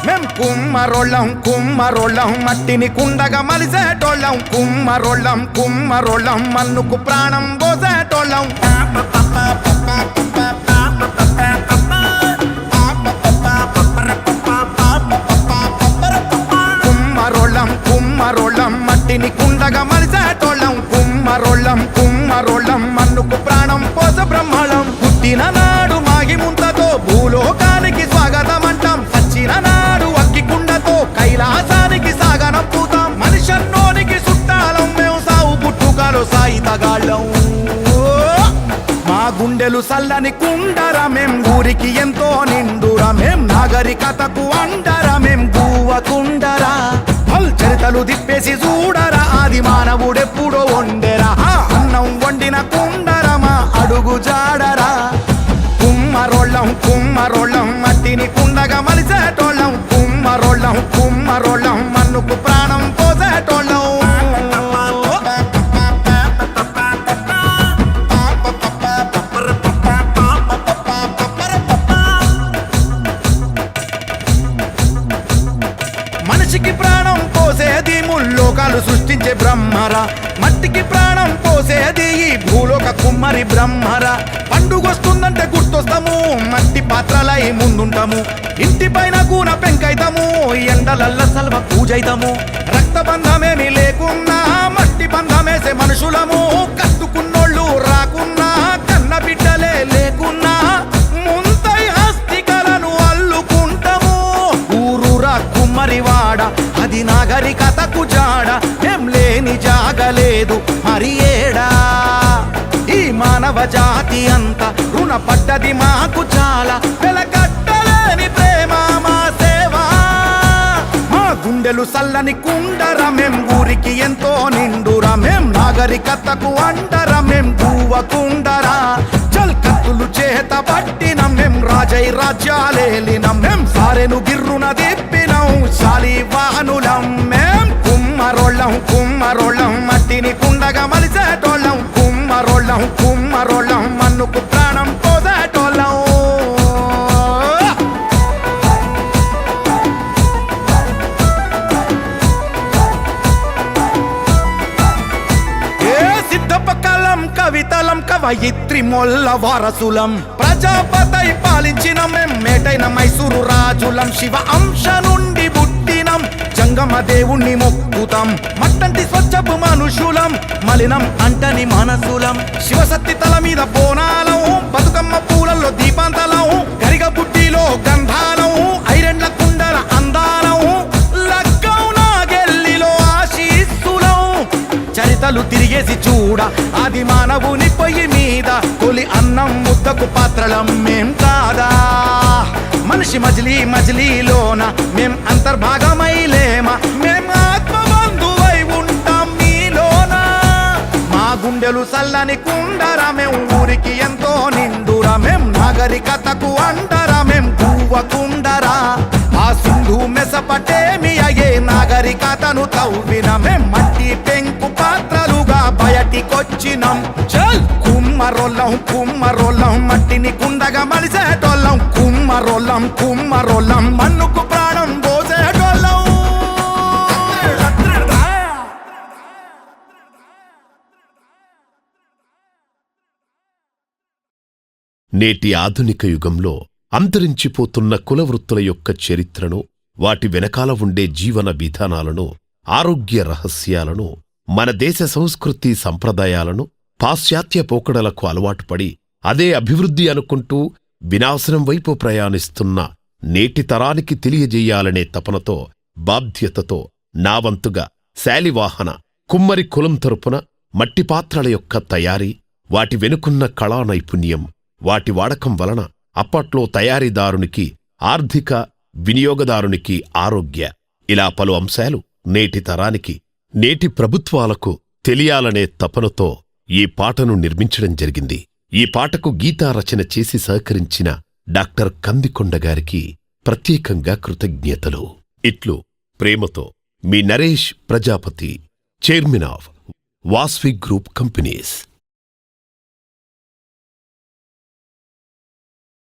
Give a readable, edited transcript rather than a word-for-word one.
మేం కుమ్మరోళ్ళం కుమ్మరోళ్ళం మట్టిని కుండగా మలిసేటోళ్ళం కుమ్మరోళ్ళం కుమ్మరోళ్ళం మన్నుకు ప్రాణం పోసేటోళ్ళం కుమ్మరోళ్ళం కుమ్మరోళ్ళం మట్టిని కుండగా మలిసేటోళ్ళం కుమ్మరోళ్ళం కుమ్మరోళ్ళం మన్నుకు ప్రాణం పోస బ్రహ్మళం పుట్టిన నాడు మాగి ముంతతో భూలోకానికి స్వాగతమంటాం సచ్చిన నాడు అగ్గి కుండతో కైలాసానికి సాగనంపుతాం మనిషన్నోనికి చుట్టాలం మేము సావు పుట్టుకలో సాయితగాళ్ళం మా గుండెలు సల్లని కుండర మేం ఊరికి ఎంతో నిండురా మేం నాగరికతకు అండరా మేం గువ్వ కుండరా చరితలు దిప్పేసి చూడరా ఆది మానవుడెప్పుడో వండెరా అన్నం వండిన కుండరమా అడుగు జాడరా కుమ్మరోళ్ళం కుమ్మరోళ్ళం మట్టిని కుండగా మలిసేటోళ్ళం కుమ్మరోళ్ళం కుమ్మరోళ్ళం మన్నుకు ప్రాణం పోసేటోళ్ళం మనిషికి ప్రాణం పోసేది ముల్లోకాలు సృష్టించే బ్రహ్మరా మట్టికి ప్రాణం పోసేది ఈ భూలోక కుమ్మరి బ్రహ్మరా పండుగొస్తుందంటే గుర్తొస్తాము మట్టి పాత్రలై ముందుంటాము ఇంటి పైన కూన పెంకైతాము ఎండలల్ల సల్వ పూజైతాము రక్త బంధమేమి లేకున్నా మట్టి బంధమేసే మనుషులము కత్తుకున్నోళ్ళు రాకున్నా కన్న బిడ్డలే లేకున్నా ముంతై హస్తికలను అల్లుకుంటాము ఊరూరా కుమ్మరివాడ అది నాగరికతకు జాడ ఏం లేని జాగలేదు మరి ఏడా ఈ మానవ జాతి అంతా రుణపడ్డది మాకు చాలా వెలకట్టలేని ప్రేమ మా సేవ మా గుండెలు సల్లని కుండర మేం ఊరికి ఎంతో నిండురా మేం నాగరికతకు అండరా మేం గువ్వ కుండరా చల్కత్తులు చేత పట్టినం మేం రాజై రాజ్యాలేలినం మేం సారెను గిర్రున దిప్పినం శాలివాహనులం మేం కుమ్మరోళ్ళం కుమ్మరోళ్ళం మట్టిని కుండగా మలిసేటోళ్ళం కుమ్మరోళ్ళం కుమ్మరోళ్ళం మన్నుకు ప్రాణం పోసేటోళ్ళం ఏ సిద్ధప్ప కలం కవితలం కవయిత్రి మొల్ల వారసులం ప్రజాపతై పాలించిన మేం మేటైన మైసూరు రాజులం శివ అంశ నుండి పుట్టినం జంగమ దేవుణ్ణి మొక్కుతాం మట్టంటి స్వచ్ఛపు మనుషులం మలినం అంటని మనసులం శివశక్తి తల మీద బోనాలం బతుకమ్మ పూలల్లో దీపాంతలం గరిగ బుడ్డిలో గంధాలం ఐరెండ్ల కుండల అందాలం లగ్గం నాగెల్లిలో ఆశీస్సులం చరితలు తిరిగేసి చూడ ఆది మానవుని పొయ్యి మీద తొలి అన్నం ముద్దకు పాత్రలం మేం కాదా మనిషి మజిలీ మజిలీలోన మేం అంతర్భాగమైలేమా మేం ఆత్మబంధువై ఉంటాం మీలోన మా గుండెలు సల్లని కుండరా మేం ఊరికి ఎంతో నిండురా మేం నాగరికతకు అండరా మేం గువ్వ కుండరా ఆ సింధు మెసపటేమియా ఏ నాగరికతను తవ్విన మేం మట్టి పెంకు పాత్రలుగా బయటికొచ్చినం చల్ కుమ్మరోళ్ళం కుమ్మరోళ్ళం మట్టిని కుండగా మలిసేటోళ్ళం కుమ్మరోళ్ళం కుమ్మరోళ్ళం మన్నుకు ప్రాణం పోసేటోళ్ళం నేటి ఆధునిక యుగంలో అంతరించిపోతున్న కులవృత్తుల యొక్క చరిత్రను వాటి వెనకాల ఉండే జీవన విధానాలను ఆరోగ్య రహస్యాలను మన దేశ సంస్కృతి సంప్రదాయాలను పాశ్చాత్య పోకడలకు అలవాటుపడి అదే అభివృద్ధి అనుకుంటూ వినాశనం వైపు ప్రయాణిస్తున్న నేటి తరానికి తెలియజేయాలనే తపనతో బాధ్యతతో నా వంతుగా శాలివాహన కుమ్మరి కులం తరపున మట్టిపాత్రల యొక్క తయారీ వాటి వెనుకున్న కళా నైపుణ్యం వాటి వాడకం వలన అప్పట్లో తయారీదారునికి ఆర్థిక వినియోగదారునికి ఆరోగ్య ఇలా పలు అంశాలు నేటి తరానికి నేటి ప్రభుత్వాలకు తెలియాలనే తపనతో ఈ పాటను నిర్మించడం జరిగింది. ఈ పాటకు గీతారచన చేసి సహకరించిన డాక్టర్ కందికొండ గారికి ప్రత్యేకంగా కృతజ్ఞతలు. ఇట్లు ప్రేమతో మీ Naresh Prajapati, chairman of Vasvi group companies.